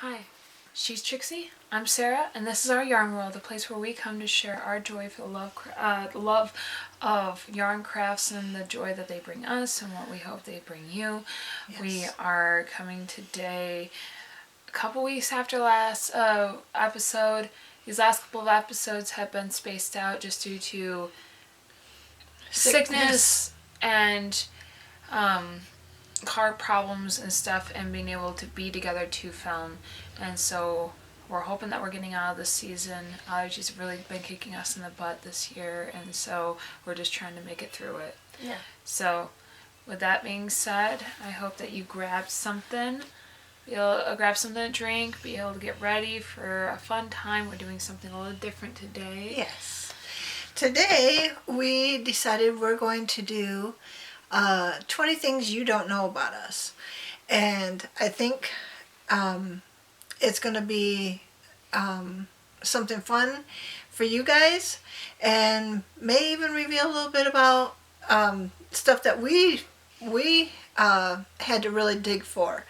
Hi, she's Trixie. I'm Sarah, and this is our Yarn World, a place where we come to share our joy for the love of yarn crafts and the joy that they bring us and what we hope they bring you. Yes. We are coming today a couple weeks after last episode. These last couple of episodes have been spaced out just due to sickness and car problems and stuff, and being able to be together to film. And so we're hoping that we're getting out of this season. Allergies have really been kicking us in the butt this year, and so we're just trying to make it through it. Yeah. So with that being said, I hope that you grab something, grab something to drink, be able to get ready for a fun time. We're doing something a little different today. Yes. Today we decided we're going to do 20 things you don't know about us. And I think it's going to be something fun for you guys, and may even reveal a little bit about stuff that we had to really dig for.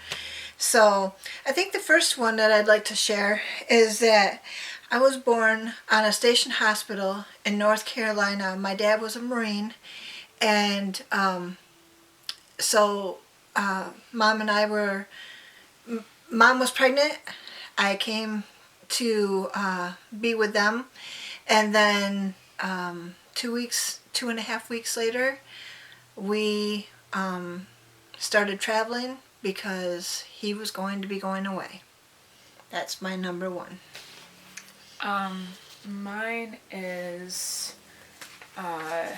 So I think the first one that I'd like to share is that I was born on a station hospital in North Carolina. My dad was a Marine, and so Mom and I were, Mom was pregnant. I came to be with them, and then 2.5 weeks later, we started traveling because he was going to be going away. That's my number one. Mine is my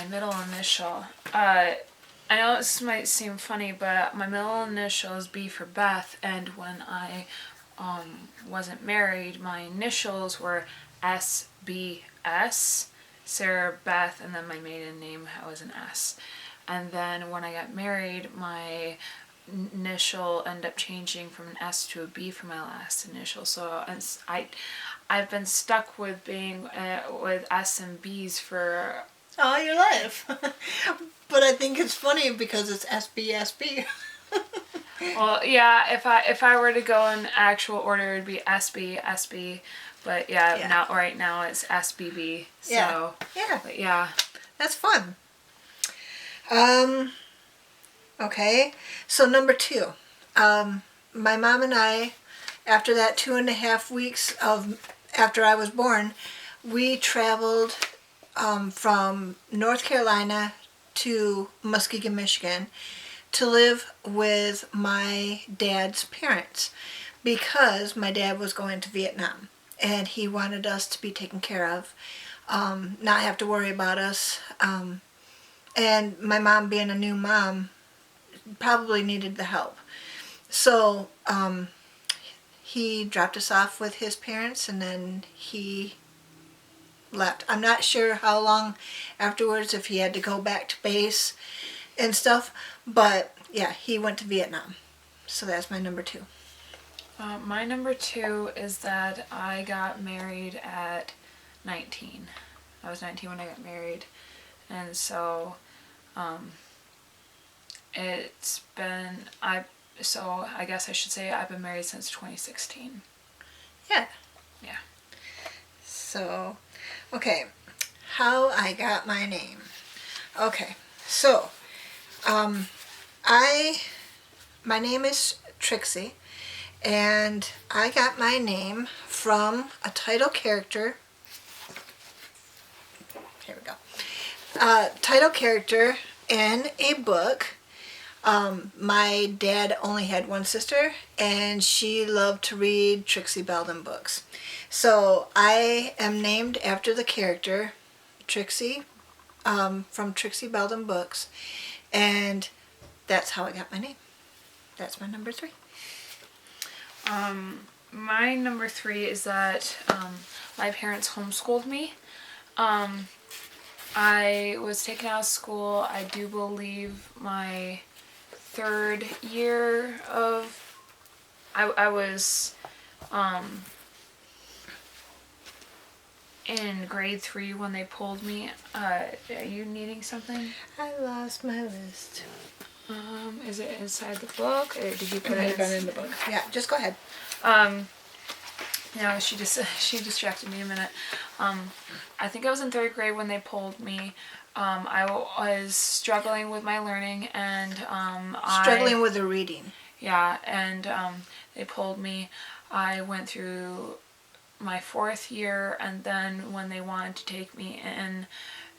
middle initial. I know this might seem funny, but my middle initial is B for Beth, and when I wasn't married, my initials were SBS, Sarah Beth, and then my maiden name was an S. And then when I got married, my initial ended up changing from an S to a B for my last initial. So I've been stuck with being with S and B's for all your life. But I think it's funny because it's SBSB. Well, yeah, if I were to go in actual order, it'd be SB, SB. But yeah. Now right now it's SBB. So yeah. But yeah. That's fun. Okay, so number two. My mom and I, after that 2.5 weeks after I was born, we traveled from North Carolina to Muskegon, Michigan, to live with my dad's parents, because my dad was going to Vietnam and he wanted us to be taken care of, not have to worry about us. And my mom, being a new mom, probably needed the help. So he dropped us off with his parents, and then he left. I'm not sure how long afterwards, if he had to go back to base and stuff, but yeah, he went to Vietnam. So that's my number two. My number two is that I got married at 19. I was 19 when I got married, and so it's been I guess I should say I've been married since 2016. Yeah. Yeah. So, okay, how I got my name. Okay, so my name is Trixie, and I got my name from a title character. Here we go. Title character in a book. My dad only had one sister, and she loved to read Trixie Belden books. So I am named after the character Trixie, from Trixie Belden books, and that's how I got my name. That's my number three. My number three is that my parents homeschooled me. I was taken out of school, I do believe, my third year of I was in grade 3 when they pulled me. Are you needing something? I lost my list. Is it inside the book, or did you put It it in the book. Yeah, just go ahead. No, she distracted me a minute. I think I was in 3rd grade when they pulled me. I was struggling with my learning, and Struggling with the reading. Yeah, and they pulled me. I went through my 4th year, and then when they wanted to take me in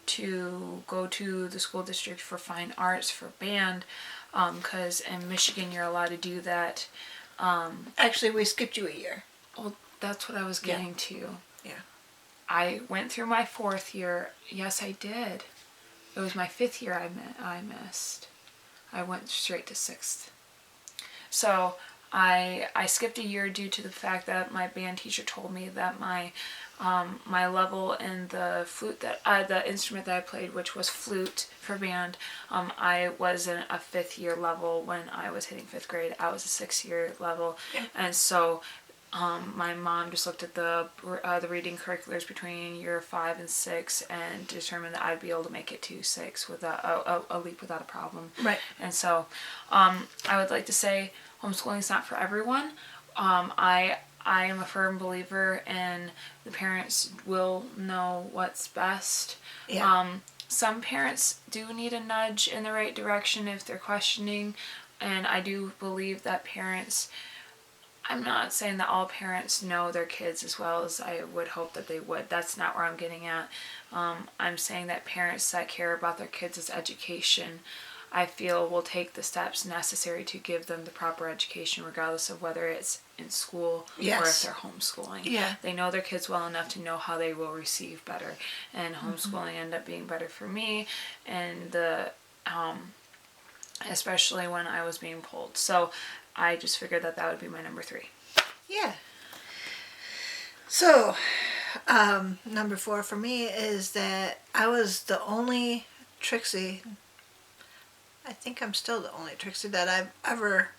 to go to the school district for fine arts for band, because in Michigan you're allowed to do that. Actually, we skipped you a year. Well, that's what I was getting to. Yeah. I went through my 4th year. Yes, I did. It was my 5th year I missed. I went straight to 6th. So I skipped a year due to the fact that my band teacher told me that my level in the flute the instrument that I played, which was flute for band, I was in a 5th year level when I was hitting 5th grade. I was a 6th year level, and so my mom just looked at the reading curriculars between year 5 and 6 and determined that I'd be able to make it to 6 with a leap without a problem. Right. And so I would like to say homeschooling is not for everyone. I am a firm believer in the parents will know what's best. Yeah. Some parents do need a nudge in the right direction if they're questioning, and I do believe that parents, I'm not saying that all parents know their kids as well as I would hope that they would. That's not where I'm getting at. I'm saying that parents that care about their kids' education, I feel, will take the steps necessary to give them the proper education, regardless of whether it's in school or if they're homeschooling. Yeah. They know their kids well enough to know how they will receive better. And homeschooling ended up being better for me, and especially when I was being pulled. So I just figured that would be my number 3. Yeah. So, number 4 for me is that I was the only Trixie, I think I'm still the only Trixie that I've ever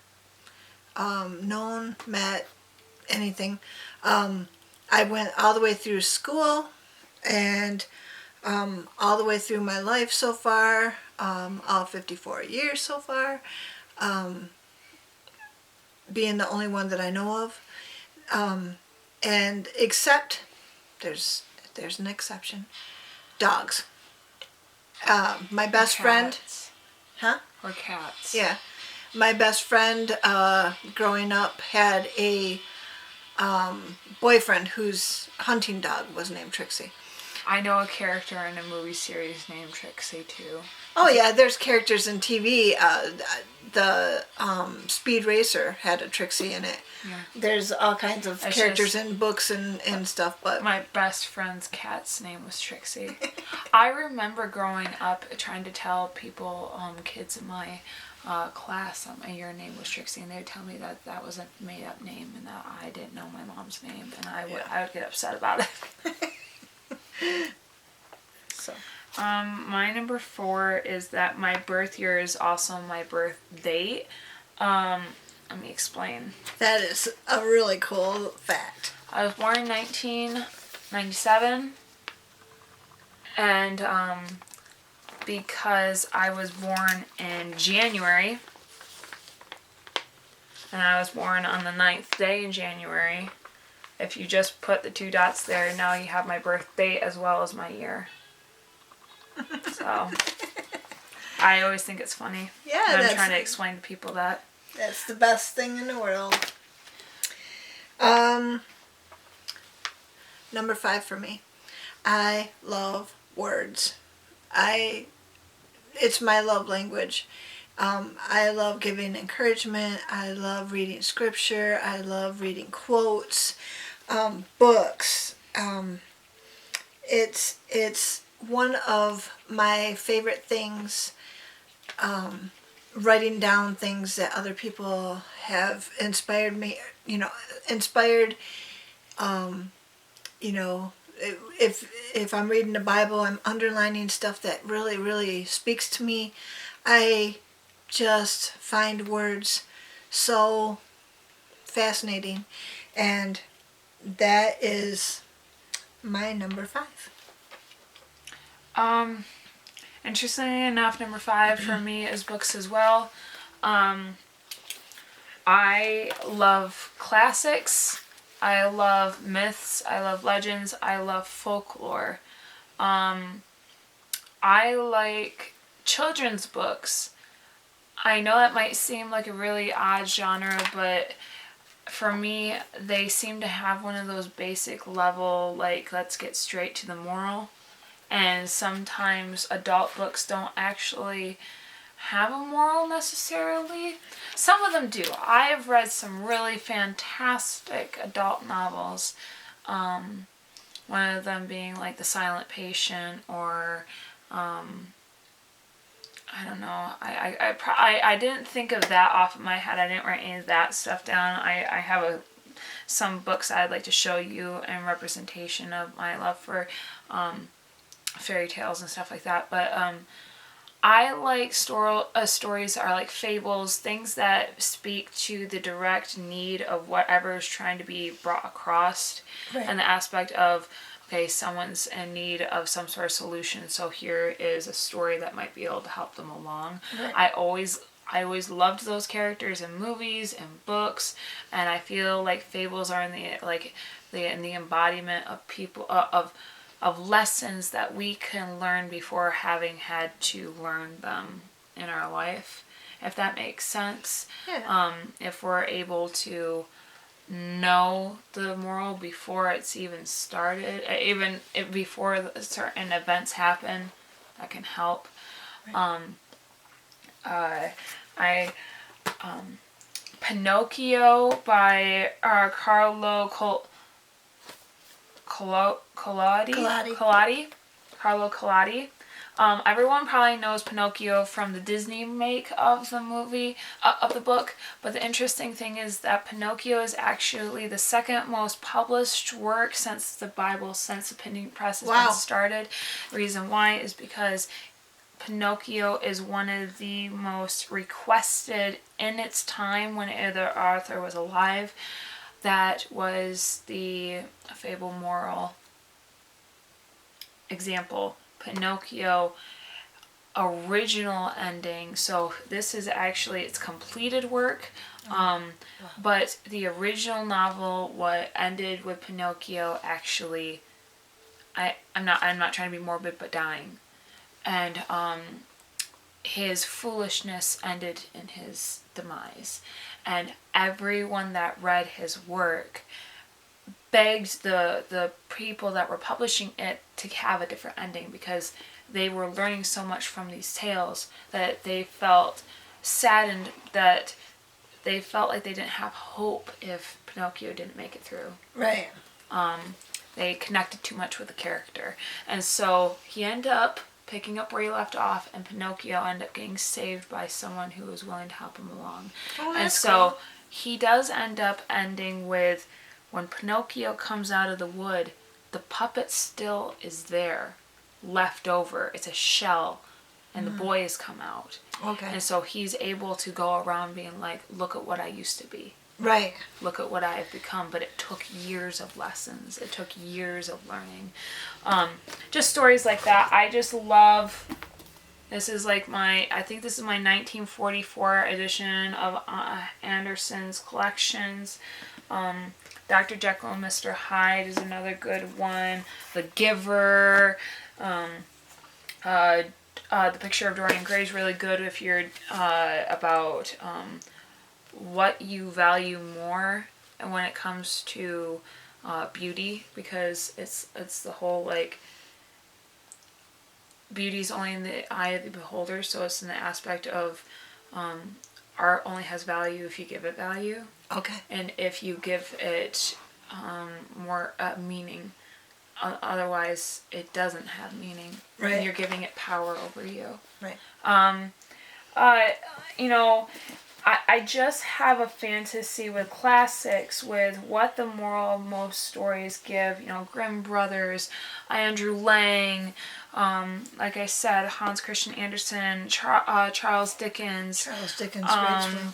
known, met, anything. I went all the way through school and all the way through my life so far, all 54 years so far. Being the only one that I know of, and except there's an exception, dogs. My best friend, huh? Or cats. Yeah, my best friend growing up had a boyfriend whose hunting dog was named Trixie. I know a character in a movie series named Trixie too. Oh yeah, there's characters in TV. The Speed Racer had a Trixie in it. Yeah. There's all kinds of characters in books and stuff. But my best friend's cat's name was Trixie. I remember growing up trying to tell people, kids in my class, that your name was Trixie, and they would tell me that was a made-up name and that I didn't know my mom's name, and I would get upset about it. So. My number 4 is that my birth year is also my birth date. Let me explain. That is a really cool fact. I was born in 1997, and because I was born in January, and I was born on the 9th day in January, if you just put the 2 dots there, now you have my birth date as well as my year. So, I always think it's funny. Yeah, I'm trying to explain to people that. That's the best thing in the world. Number 5 for me. I love words. It's my love language. I love giving encouragement. I love reading scripture. I love reading quotes, books. It's one of my favorite things, writing down things that other people have inspired me, if I'm reading the Bible, I'm underlining stuff that really, really speaks to me. I just find words so fascinating, and that is my number 5. Interestingly enough, number 5 for me is books as well. I love classics. I love myths. I love legends. I love folklore. I like children's books. I know that might seem like a really odd genre, but for me, they seem to have one of those basic level, like, let's get straight to the moral. And sometimes adult books don't actually have a moral necessarily. Some of them do. I have read some really fantastic adult novels. One of them being like The Silent Patient, or I don't know. I didn't think of that off of my head. I didn't write any of that stuff down. I have some books I'd like to show you in representation of my love for fairy tales and stuff like that. But I like stories that are like fables, things that speak to the direct need of whatever is trying to be brought across, Right. and the aspect of, okay, someone's in need of some sort of solution, so here is a story that might be able to help them along. Right. I always loved those characters in movies and books, and I feel like fables are in the embodiment of people of lessons that we can learn before having had to learn them in our life, if that makes sense. Yeah. If we're able to know the moral before it's even started, before certain events happen, that can help. Right. I Pinocchio by Carlo Collodi. Carlo Collodi. Everyone probably knows Pinocchio from the Disney make of the movie, of the book, but the interesting thing is that Pinocchio is actually the second most published work since the Bible, since the printing press has been started. The reason why is because Pinocchio is one of the most requested in its time when the author was alive. That was the fable moral example. Pinocchio original ending. So this is actually its completed work. But the original novel, what ended with Pinocchio, actually, I'm not trying to be morbid, but dying. And his foolishness ended in his demise. And everyone that read his work begged the people that were publishing it to have a different ending, because they were learning so much from these tales that they felt saddened, that they felt like they didn't have hope if Pinocchio didn't make it through. Right. They connected too much with the character. And so he ended up picking up where he left off, and Pinocchio ended up getting saved by someone who was willing to help him along. And so cool. he does end up ending with, when Pinocchio comes out of the wood, the puppet still is there, left over. It's a shell, and the boy has come out. Okay. And so he's able to go around being like, look at what I used to be. Right. Look at what I have become. But it took years of lessons. It took years of learning. Just stories like that. I just love... This is like I think this is my 1944 edition of Anderson's collections. Dr. Jekyll and Mr. Hyde is another good one. The Giver. The Picture of Dorian Gray is really good if you're about what you value more, and when it comes to beauty, because it's the whole like, beauty's only in the eye of the beholder, so it's in the aspect of art only has value if you give it value. Okay. And if you give it more meaning. Otherwise, it doesn't have meaning. Right. And you're giving it power over you. Right. I just have a fantasy with classics, with what the moral of most stories give. Grimm Brothers, Andrew Lang, like I said, Hans Christian Andersen, Charles Dickens. Charles Dickens, great.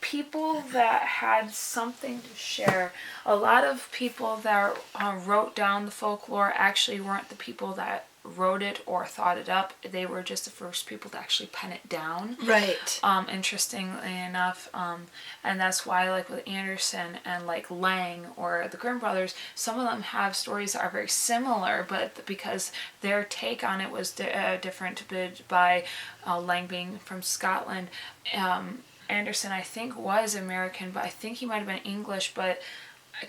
People that had something to share. A lot of people that wrote down the folklore actually weren't the people that wrote it or thought it up. They were just the first people to actually pen it down. Right. Interestingly enough, and that's why, like with Anderson and like Lang or the Grimm brothers, some of them have stories that are very similar, but because their take on it was different by Lang being from Scotland. Anderson, I think, was American, but I think he might have been English, but I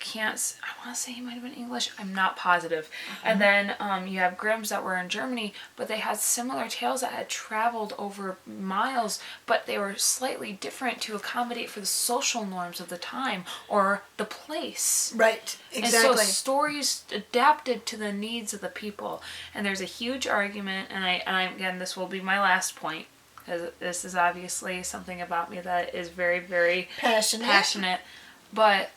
want to say he might have been English. I'm not positive. And then you have Grimm's that were in Germany, but they had similar tales that had traveled over miles, but they were slightly different to accommodate for the social norms of the time or the place. Right, exactly. And so stories adapted to the needs of the people. And there's a huge argument, and I again, this will be my last point, because this is obviously something about me that is very, very passionate. But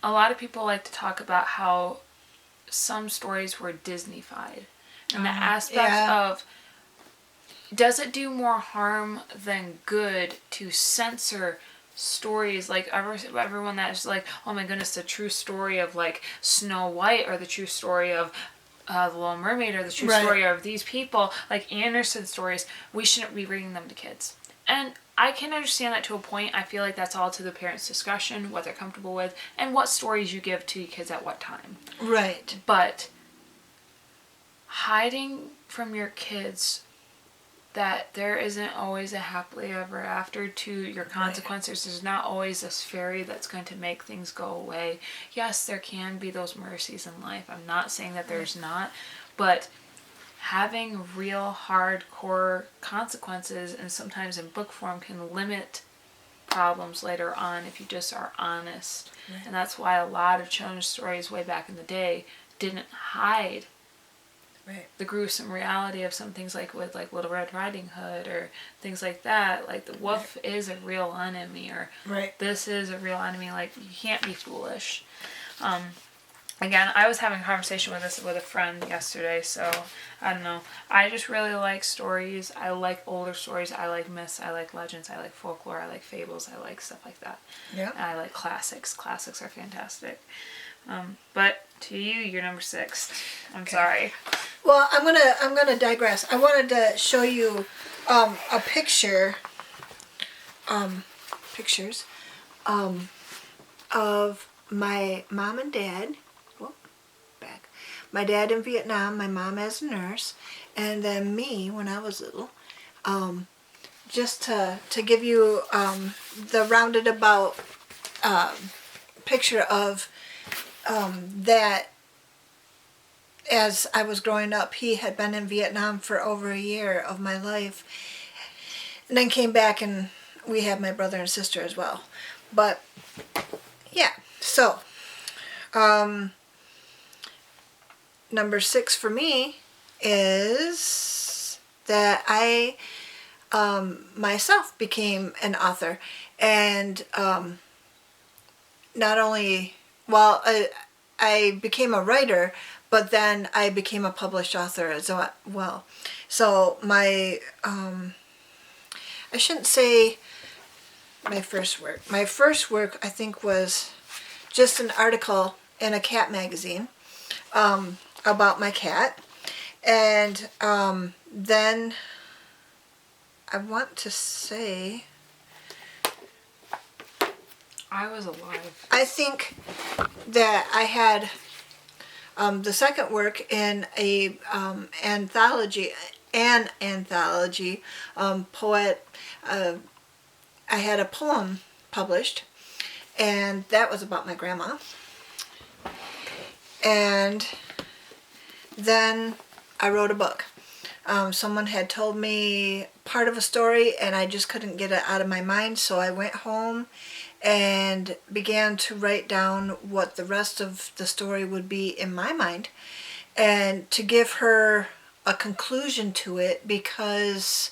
a lot of people like to talk about how some stories were Disneyfied. And the aspect of, does it do more harm than good to censor stories like everyone that's like, oh my goodness, the true story of like Snow White, or the true story of the Little Mermaid, or the true story of these people, like Anderson stories, we shouldn't be reading them to kids. And I can understand that to a point. I feel like that's all to the parents' discussion, what they're comfortable with, and what stories you give to your kids at what time. Right. But hiding from your kids that there isn't always a happily ever after to your consequences. There's not always this fairy that's going to make things go away. Yes, there can be those mercies in life. I'm not saying that there's not, but having real hardcore consequences, and sometimes in book form, can limit problems later on if you just are honest. Right. And that's why a lot of children's stories way back in the day didn't hide the gruesome reality of some things, like with like Little Red Riding Hood or things like that. Like the wolf is a real enemy, or this is a real enemy. Like, you can't be foolish. Again, I was having a conversation with a friend yesterday, so I don't know. I just really like stories. I like older stories. I like myths. I like legends. I like folklore. I like fables. I like stuff like that. Yeah. And I like classics. Classics are fantastic. But to you, you're number 6. I'm sorry. Well, I'm gonna digress. I wanted to show you a picture. Pictures of my mom and dad. My dad in Vietnam, my mom as a nurse, and then me when I was little. Just to give you the rounded about picture of that as I was growing up. He had been in Vietnam for over a year of my life, and then came back, and we had my brother and sister as well. But yeah, so number 6 for me is that I myself became an author, and not only, well, I became a writer, but then I became a published author as well. So my, I shouldn't say my first work. My first work, I think, was just an article in a cat magazine about my cat. And then I want to say, I was alive. I think that I had the second work in a anthology, poet. I had a poem published, and that was about my grandma. And then I wrote a book. Someone had told me part of a story, and I just couldn't get it out of my mind, so I went home and began to write down what the rest of the story would be in my mind, and to give her a conclusion to it, because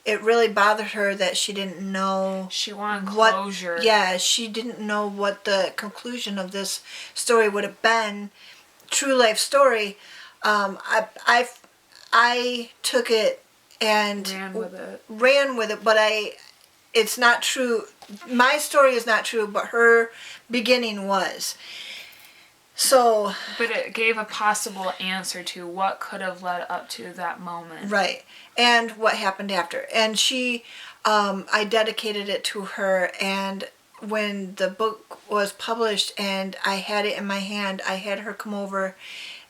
it really bothered her that she didn't know. She wanted closure. Yeah, she didn't know what the conclusion of this story would have been. True life story. I took it and ran with it, but it's not true. My story is not true, but her beginning was. So, But it gave a possible answer to what could have led up to that moment. right. And what happened after. And I dedicated it to her. And when the book was published and I had it in my hand, I had her come over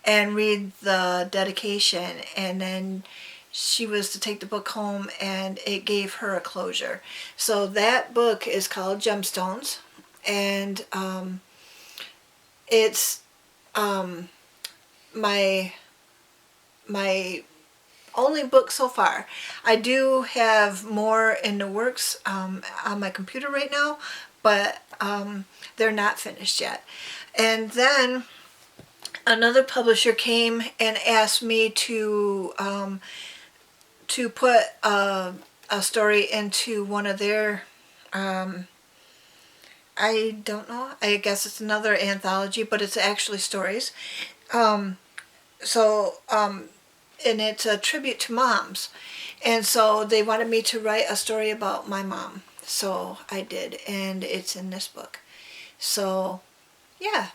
and read the dedication. And then she was to take the book home and it gave her a closure. So that book is called Gemstones. And it's my my only book so far. I do have more in the works on my computer right now, but they're not finished yet. And then another publisher came and asked me to put a story into one of their I don't know. I guess it's another anthology, but it's actually stories. So and it's a tribute to moms. And so they wanted me to write a story about my mom. So I did, and it's in this book. So, yeah.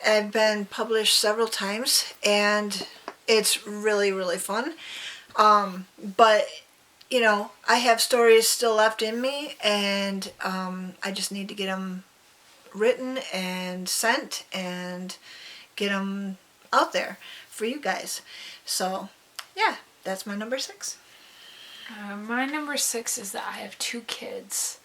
I've been published several times, and it's really, really fun. But, I have stories still left in me, and I just need to get them written and sent and get them out there for you guys. So, yeah, that's my number 6. My number 6 is that I have 2 kids.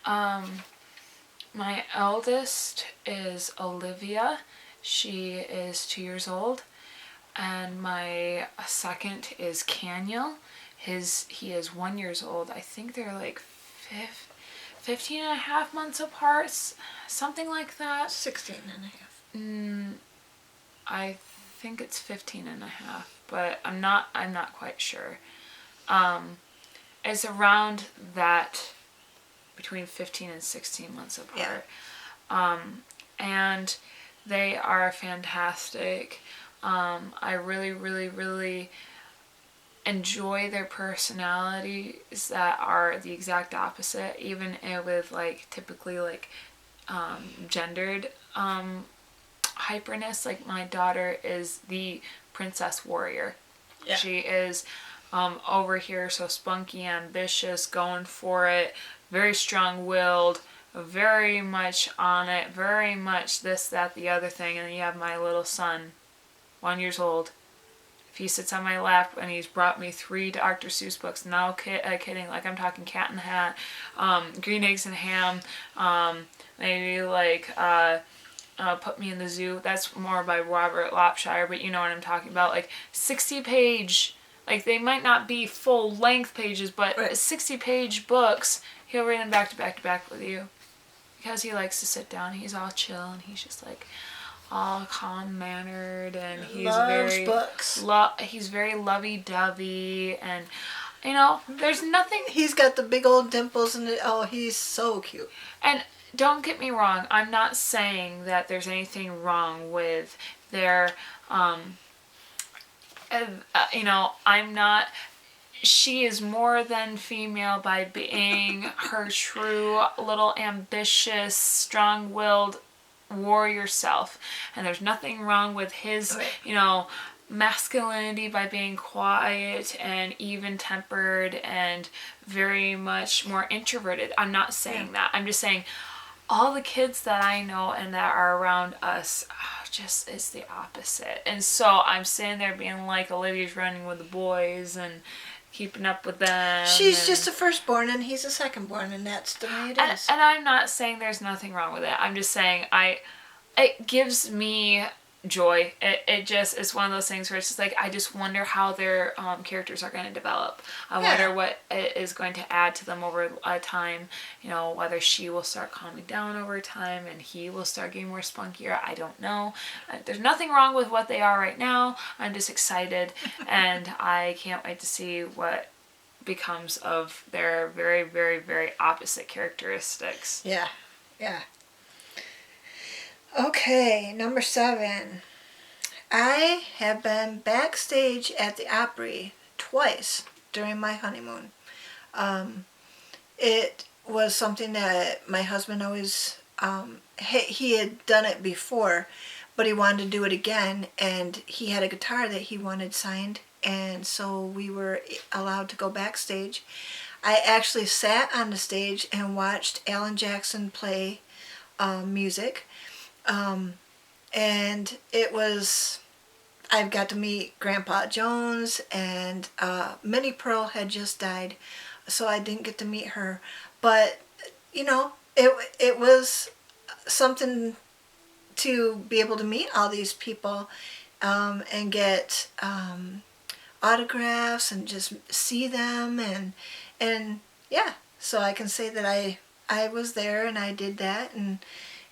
My eldest is Olivia. She is 2 years old. And my second is Caniel. He is 1 year old. I think they're like 15 and a half months apart, something like that. 16 and a half. I think it's 15 and a half, but I'm not quite sure. It's around that, between 15 and 16 months apart. Yeah. And they are fantastic. I really, really, really enjoy their personalities that are the exact opposite, even with typically gendered hyperness. Like my daughter is the princess warrior. Yeah. She is over here so spunky, ambitious, going for it, very strong-willed, very much on it, very much this, that, the other thing. And then you have my little son, 1 year old. If he sits on my lap and he's brought me 3 Dr. Seuss books, no kidding, like I'm talking Cat in the Hat, Green Eggs and Ham, maybe Put Me in the Zoo. That's more by Robert Lopshire, but you know what I'm talking about. 60-page, they might not be full-length pages, but right. 60-page books, he'll read them back to back to back with you. Because he likes to sit down, he's all chill, and he's just all calm-mannered, and he's loves books. He's very lovey-dovey, and there's nothing. He's got the big old dimples, and he's so cute. And don't get me wrong, I'm not saying that there's anything wrong with their, I'm not. She is more than female by being her true little ambitious, strong-willed warrior self, and there's nothing wrong with his masculinity by being quiet and even-tempered and very much more introverted. I'm not saying that. I'm just saying all the kids that I know and that are around us just is the opposite. And so I'm sitting there being like, Olivia's running with the boys and keeping up with them. She's just a firstborn and he's a secondborn, and that's the way it is. And I'm not saying there's nothing wrong with it. I'm just saying it gives me joy. It just is one of those things where it's just I just wonder how their characters are going to develop. I wonder what it is going to add to them over time. Whether she will start calming down over time and he will start getting more spunkier. I don't know. There's nothing wrong with what they are right now. I'm just excited, and I can't wait to see what becomes of their very, very, very opposite characteristics. Yeah. Okay, number 7. I have been backstage at the Opry twice during my honeymoon. It was something that my husband always, he had done it before, but he wanted to do it again, and he had a guitar that he wanted signed, and so we were allowed to go backstage. I actually sat on the stage and watched Alan Jackson play music, and it was. I've got to meet Grandpa Jones, and Minnie Pearl had just died, so I didn't get to meet her. But it was something to be able to meet all these people, and get autographs and just see them, and yeah. So I can say that I was there and I did that,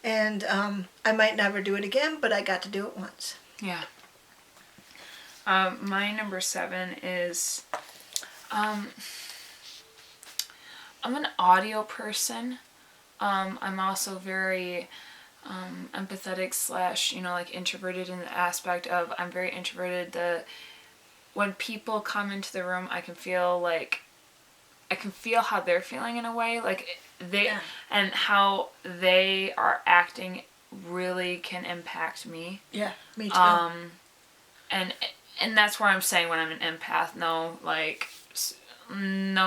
and I might never do it again, but I got to do it once. Yeah. My number 7 is, I'm an audio person. I'm also very empathetic / like introverted in the aspect of I'm very introverted. When people come into the room, I can feel how they're feeling in a way, like and how they are acting really can impact me. Yeah, me too. And that's where I'm saying when I'm an empath, no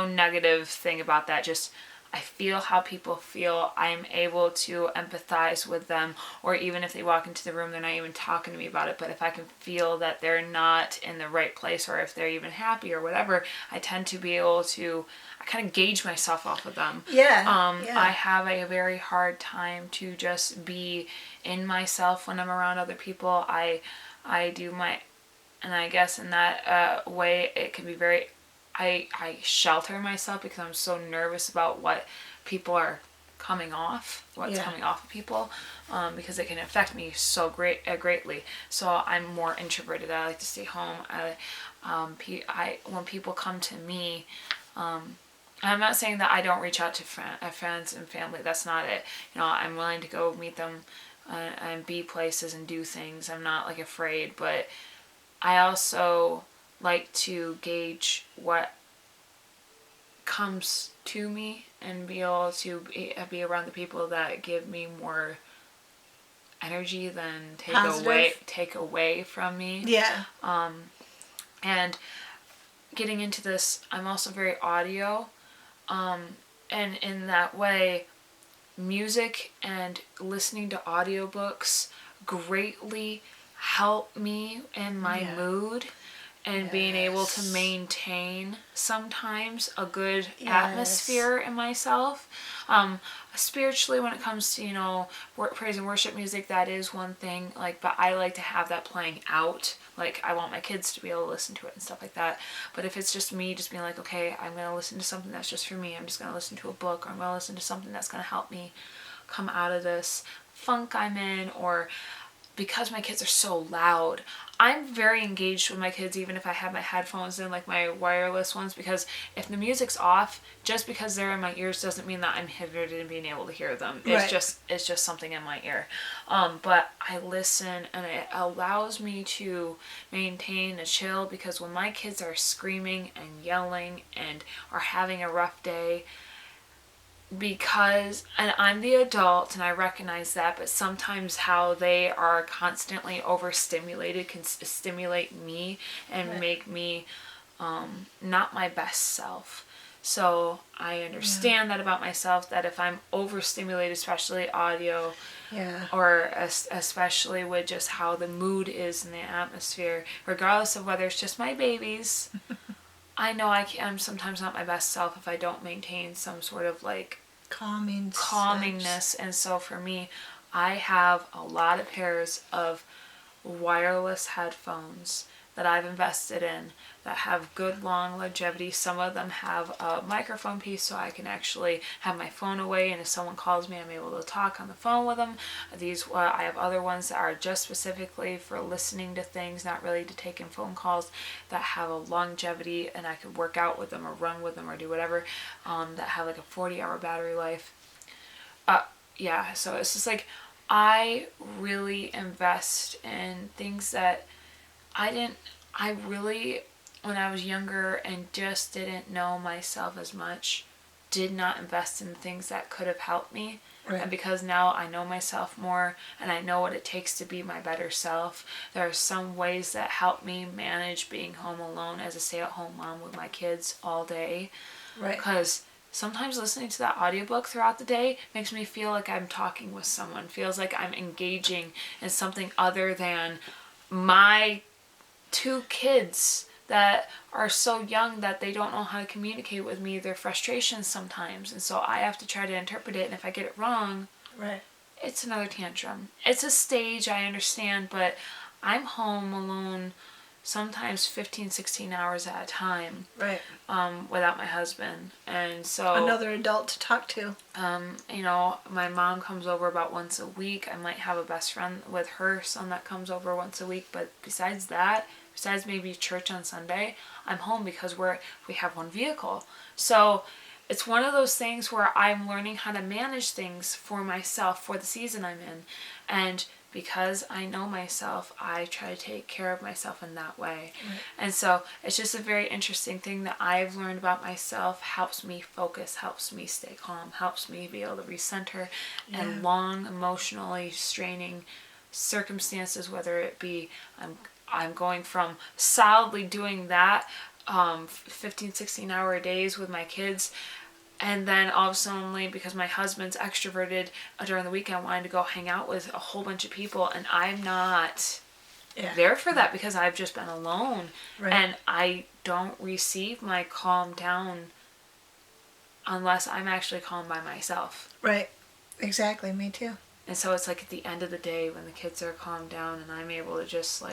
negative thing about that. Just I feel how people feel. I'm able to empathize with them, or even if they walk into the room, they're not even talking to me about it. But if I can feel that they're not in the right place, or if they're even happy or whatever, I tend to be able to. I kind of gauge myself off of them. Yeah. I have a very hard time to just be in myself when I'm around other people. I do my. And I guess in that way, it can be very... I shelter myself because I'm so nervous about what people are coming off, coming off of people, because it can affect me so greatly. So I'm more introverted. I like to stay home. When people come to me, I'm not saying that I don't reach out to friends and family. That's not it. I'm willing to go meet them and be places and do things. I'm not afraid, but I also like to gauge what comes to me and be able to be around the people that give me more energy than take away from me. Yeah. And getting into this, I'm also very audio, and in that way, music and listening to audiobooks greatly help me in my mood, and being able to maintain sometimes a good atmosphere in myself. Spiritually, when it comes to praise and worship music, that is one thing, but I like to have that playing out. I want my kids to be able to listen to it and stuff like that. But if it's just me just being okay, I'm going to listen to something that's just for me, I'm just going to listen to a book, or I'm going to listen to something that's going to help me come out of this funk I'm in, or because my kids are so loud, I'm very engaged with my kids even if I have my headphones in, my wireless ones, because if the music's off, just because they're in my ears doesn't mean that I'm hindered in being able to hear them. It's just something in my ear. But I listen, and it allows me to maintain a chill, because when my kids are screaming and yelling and are having a rough day, and I'm the adult and I recognize that, but sometimes how they are constantly overstimulated can stimulate me and make me not my best self. So I understand that about myself, that if I'm overstimulated, especially audio, or especially with just how the mood is in the atmosphere, regardless of whether it's just my babies, I know I'm sometimes not my best self if I don't maintain some sort of calmingness. And so for me, I have a lot of pairs of wireless headphones that I've invested in that have good long longevity. Some of them have a microphone piece, so I can actually have my phone away, and if someone calls me, I'm able to talk on the phone with them. I have other ones that are just specifically for listening to things, not really to take in phone calls, that have a longevity, and I could work out with them or run with them or do whatever, that have a 40-hour battery life. So it's just I really invest in things that when I was younger and just didn't know myself as much, did not invest in things that could have helped me. Right. And because now I know myself more and I know what it takes to be my better self, there are some ways that help me manage being home alone as a stay-at-home mom with my kids all day. Right. Because sometimes listening to that audiobook throughout the day makes me feel like I'm talking with someone, feels like I'm engaging in something other than my 2 kids that are so young that they don't know how to communicate with me their frustrations sometimes, and so I have to try to interpret it, and if I get it wrong, Right. it's another tantrum. It's a stage, I understand, but I'm home alone sometimes 15, 16 hours at a time, Right. without my husband, and so Another adult to talk to. you know, my mom comes over about once a week. I might have a best friend with her son that comes over once a week, but besides maybe church on Sunday, I'm home because we have one vehicle. So it's one of those things where I'm learning how to manage things for myself for the season I'm in. And because I know myself, I try to take care of myself in that way. Right. And so it's just a very interesting thing that I've learned about myself, helps me focus, helps me stay calm, helps me be able to recenter in long, emotionally straining circumstances, whether it be I'm going from solidly doing that 15, 16 hour days with my kids, and then all of a sudden, because my husband's extroverted during the weekend, wanting to go hang out with a whole bunch of people, and I'm not there for that because I've just been alone. Right. And I don't receive my calm down unless I'm actually calm by myself. Right. Exactly. Me too. And so it's like at the end of the day when the kids are calmed down and I'm able to just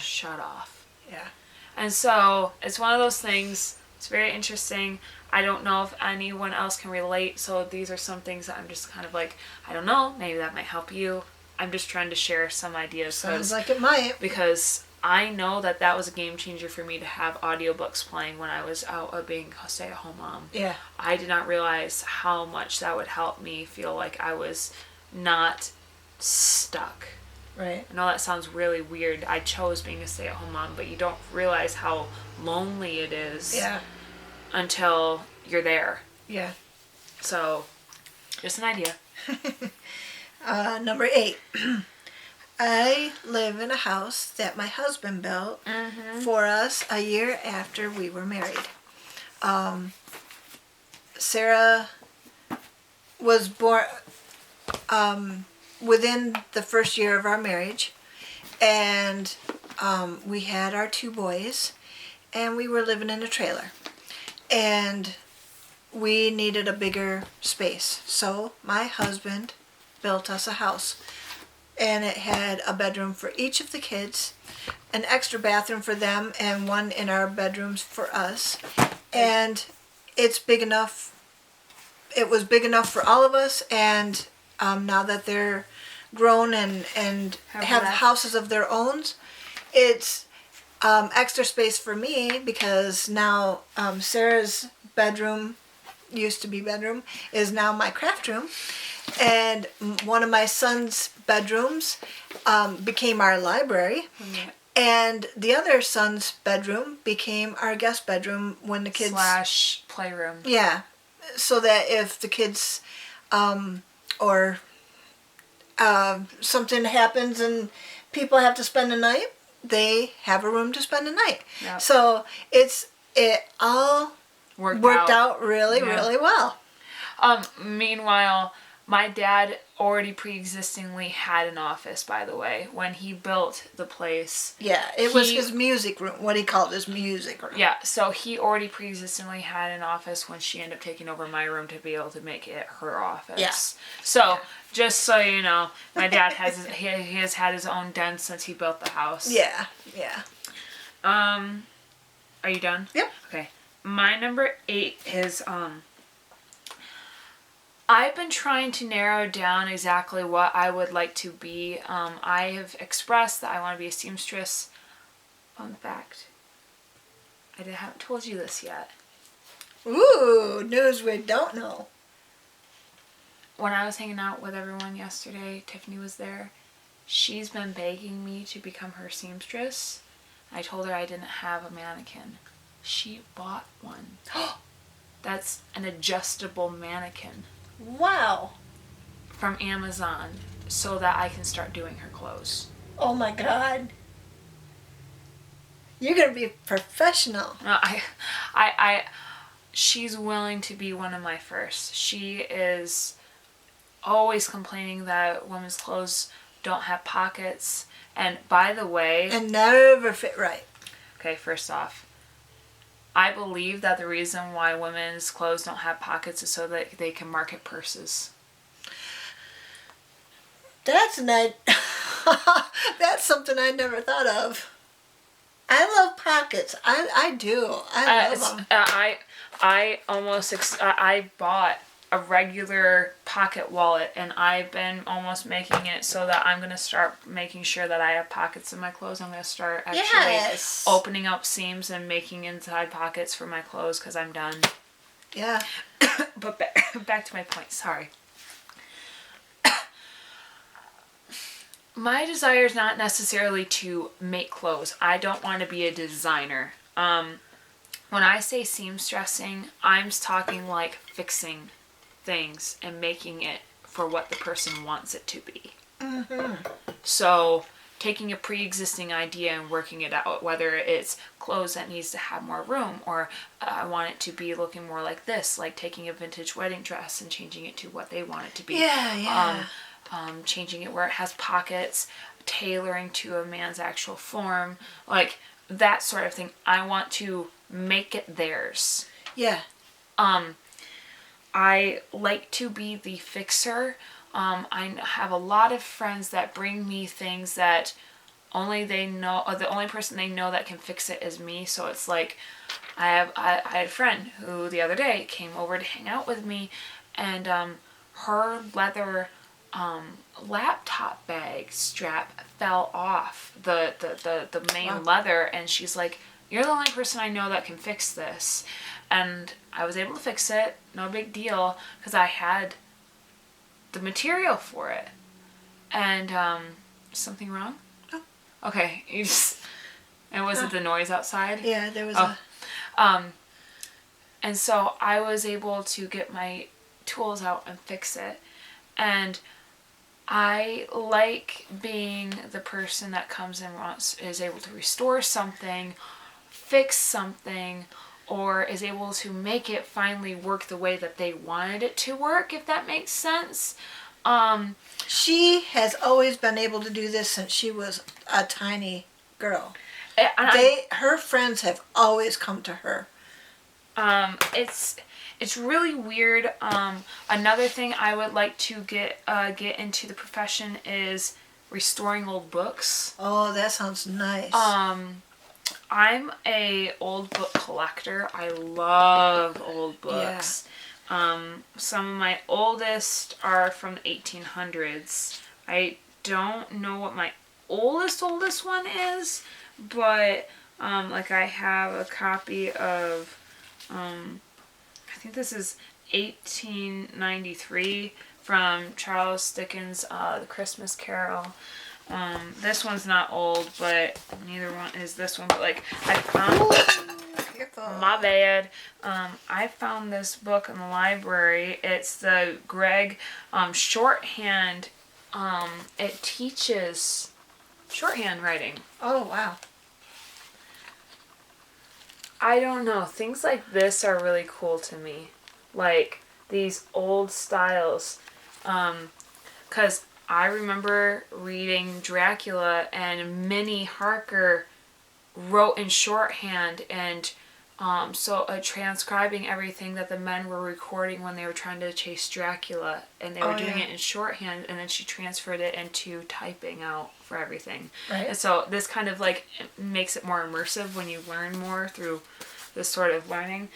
shut off. Yeah. And so it's one of those things. It's very interesting. I don't know if anyone else can relate, so these are some things that I'm just kind of like, I don't know, maybe that might help you. I'm just trying to share some ideas. Sounds like it might. Because I know that was a game changer for me to have audiobooks playing when I was out of being a stay-at-home mom. Yeah. I did not realize how much that would help me feel like I was not stuck. Right. I know that sounds really weird. I chose being a stay-at-home mom, but you don't realize how lonely it is. Yeah. Until you're there. Yeah. So, just an idea. Number 8. I live in a house that my husband built for us a year after we were married. Sarah was born within the first year of our marriage, and we had our 2 boys, and we were living in a trailer. And we needed a bigger space. So my husband built us a house. And it had a bedroom for each of the kids, an extra bathroom for them, and one in our bedrooms for us. And it's big enough. It was big enough for all of us. And now that they're grown and have houses of their own, it's extra space for me because now Sarah's bedroom, used to be bedroom, is now my craft room, and one of my son's bedrooms became our library, and the other son's bedroom became our guest bedroom when the kids / playroom. Yeah, so that if the kids or something happens and people have to spend the night, they have a room to spend the night. Yep. So it all worked out really, really well. Meanwhile, my dad already pre-existingly had an office, by the way, when he built the place. Yeah, it was his music room, what he called his music room. Yeah, so he already pre-existingly had an office when she ended up taking over my room to be able to make it her office. Yeah. So, just so you know, my dad he has had his own den since he built the house. Yeah, yeah. Are you done? Yep. Okay. My number 8 is, I've been trying to narrow down exactly what I would like to be. I have expressed that I want to be a seamstress. Fun fact, I haven't told you this yet. Ooh, news we don't know. When I was hanging out with everyone yesterday, Tiffany was there. She's been begging me to become her seamstress. I told her I didn't have a mannequin. She bought one. That's an adjustable mannequin Wow. from Amazon so that I can start doing her clothes. Oh my God. You're gonna be a professional. She's willing to be one of my first. She is always complaining that women's clothes don't have pockets. And by the way, And never fit right. okay, first off, I believe that the reason why women's clothes don't have pockets is so that they can market purses. That's not. That's something I never thought of. I love pockets. I do. I love them. I bought a regular pocket wallet, and I've been almost making it so that I'm going to start making sure that I have pockets in my clothes. I'm going to start actually Yes. opening up seams and making inside pockets for my clothes because I'm done. Yeah. But back to my point. Sorry. My desire is not necessarily to make clothes. I don't want to be a designer. When I say seamstressing, I'm talking like fixing things and making it for what the person wants it to be. Mm-hmm. So taking a pre-existing idea and working it out, whether it's clothes that needs to have more room, or I want it to be looking more like this, like taking a vintage wedding dress and changing it to what they want it to be. Yeah. Changing it where it has pockets, tailoring to a man's actual form, like that sort of thing. I want to make it theirs. Yeah. I like to be the fixer. I have a lot of friends that bring me things that only they know, or the only person they know that can fix it is me. So it's like, I had a friend who the other day came over to hang out with me, and her leather laptop bag strap fell off the main leather, and she's like, "You're the only person I know that can fix this." And I was able to fix it, no big deal, because I had the material for it. And something wrong? No. Okay, and was it the noise outside? Yeah, there was And so I was able to get my tools out and fix it. And I like being the person that comes and is able to restore something, fix something, or is able to make it finally work the way that they wanted it to work, if that makes sense. She has always been able to do this since she was a tiny girl. Her friends have always come to her. It's really weird. Another thing I would like to get into the profession is restoring old books. Oh, that sounds nice. I'm a old book collector. I love old books. Yeah. Some of my oldest are from the 1800s. I don't know what my oldest one is, but like I have a copy of I think this is 1893 from Charles Dickens' The Christmas Carol. This one's not old, but neither one is this one. But like I found, my bad. I found this book in the library. It's the Greg shorthand. It teaches shorthand writing. Oh wow. I don't know. Things like this are really cool to me. Like these old styles. 'Cause I remember reading Dracula, and Minnie Harker wrote in shorthand, and transcribing everything that the men were recording when they were trying to chase Dracula, and they were doing it in shorthand, and then she transferred it into typing out for everything. Right. And so this kind of like makes it more immersive when you learn more through this sort of learning.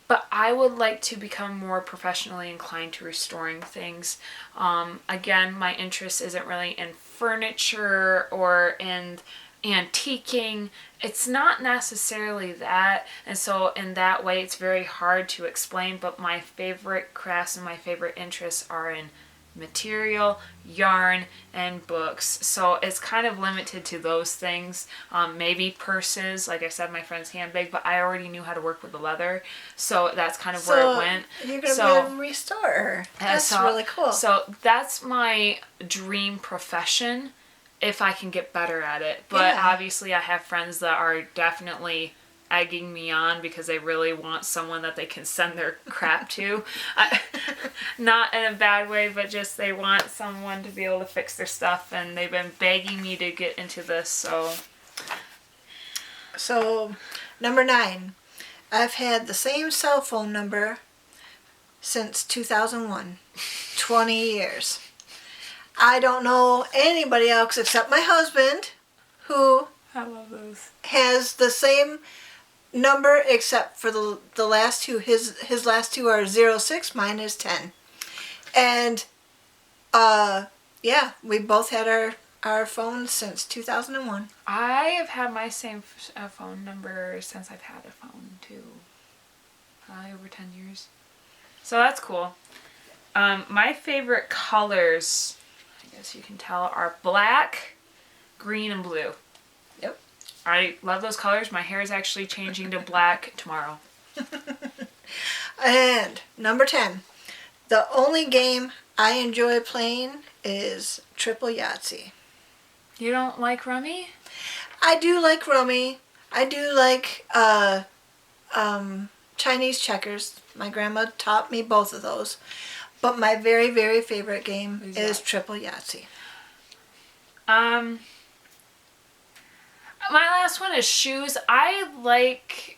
But I would like to become more professionally inclined to restoring things. Again, my interest isn't really in furniture or in antiquing. It's not necessarily that. And so in that way, it's very hard to explain. But my favorite crafts and my favorite interests are in material, yarn, and books. So it's kind of limited to those things. Maybe purses, like I said, my friend's handbag, but I already knew how to work with the leather. So that's kind of where it went. You're going to be able to restore her. That's really cool. So that's my dream profession if I can get better at it. But obviously I have friends that are definitely egging me on because they really want someone that they can send their crap to. Not in a bad way, but just they want someone to be able to fix their stuff, and they've been begging me to get into this. So number 9, I've had the same cell phone number since 2001. 20 years. I don't know anybody else except my husband who I love those. Has the same number except for the last two. His last two are 06, mine is 10. And yeah, we both had our phones since 2001. I have had my same phone number since I've had a phone too. Over 10 years. So that's cool. My favorite colors, I guess you can tell, are black, green, and blue. Yep. I love those colors. My hair is actually changing to black tomorrow. And number 10, the only game I enjoy playing is Triple Yahtzee. You don't like Rummy? I do like Rummy. I do like Chinese checkers. My grandma taught me both of those. But my very, very favorite game is Triple Yahtzee. My last one is shoes. I like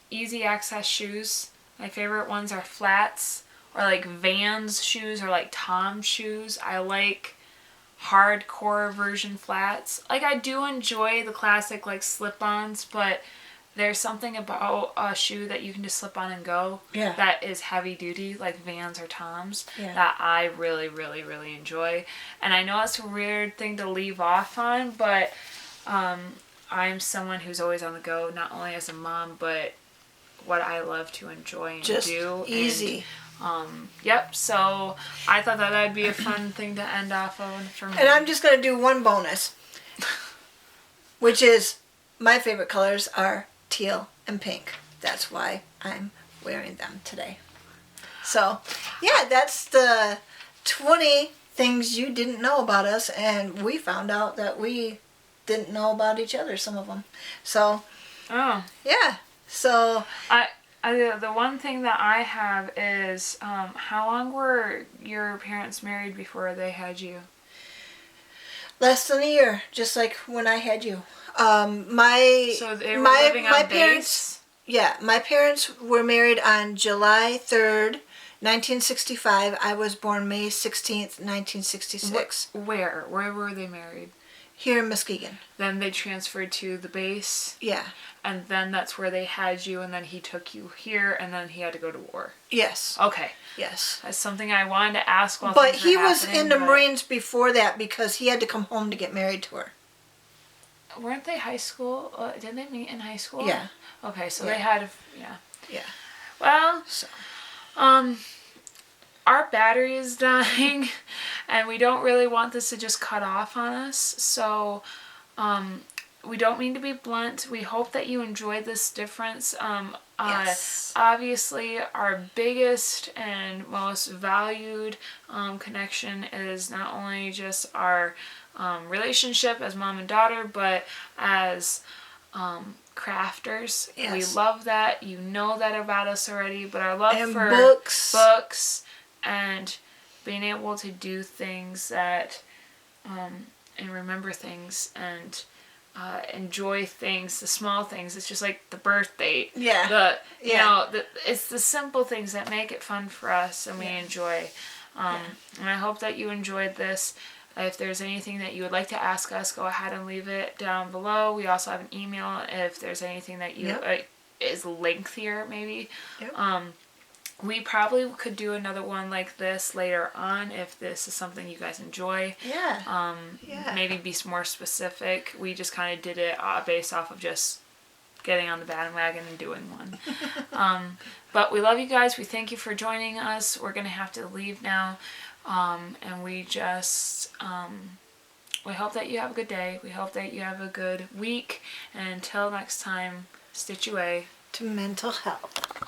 easy access shoes. My favorite ones are flats or like Vans shoes or like Tom's shoes. I like hardcore version flats. Like I do enjoy the classic like slip-ons, but there's something about a shoe that you can just slip on and go that is heavy duty, like Vans or Tom's, that I really, really, really enjoy. And I know it's a weird thing to leave off on, but I'm someone who's always on the go, not only as a mom, but what I love to enjoy and just do. Easy. Yep, so I thought that that'd be a fun thing to end off on for me. And I'm just going to do one bonus, which is my favorite colors are teal and pink. That's why I'm wearing them today. So, yeah, that's the 20 things you didn't know about us, and we found out that we didn't know about each other, some of them. So, yeah. So, the one thing that I have is, how long were your parents married before they had you? Less than a year, just like when I had you. So they were living on base? Yeah, my parents were married on July 3rd, 1965. I was born May 16th, 1966. Where? Where were they married? Here in Muskegon. Then they transferred to the base? Yeah. And then that's where they had you, and then he took you here, and then he had to go to war? Yes. Okay. Yes. That's something I wanted to ask while But things were he was happening, in the Marines before that because he had to come home to get married to her. Weren't they high school? Didn't they meet in high school? Yeah. Okay, so they had, Yeah. Well, so. Our battery is dying, and we don't really want this to just cut off on us, so, we don't mean to be blunt. We hope that you enjoyed this difference. Yes. Obviously, our biggest and most valued connection is not only just our relationship as mom and daughter, but as crafters. Yes. We love that. You know that about us already, but our love and for books and being able to do things that and remember things and enjoy things, the small things. It's just like the birthday. Yeah. It's the simple things that make it fun for us and we enjoy. And I hope that you enjoyed this. If there's anything that you would like to ask us, go ahead and leave it down below. We also have an email if there's anything that you is lengthier, maybe. Yep. We probably could do another one like this later on if this is something you guys enjoy. Yeah. Maybe be more specific. We just kind of did it based off of just getting on the bandwagon and doing one. But we love you guys. We thank you for joining us. We're going to have to leave now. And we just, we hope that you have a good day. We hope that you have a good week. And until next time, stitch away To mental health.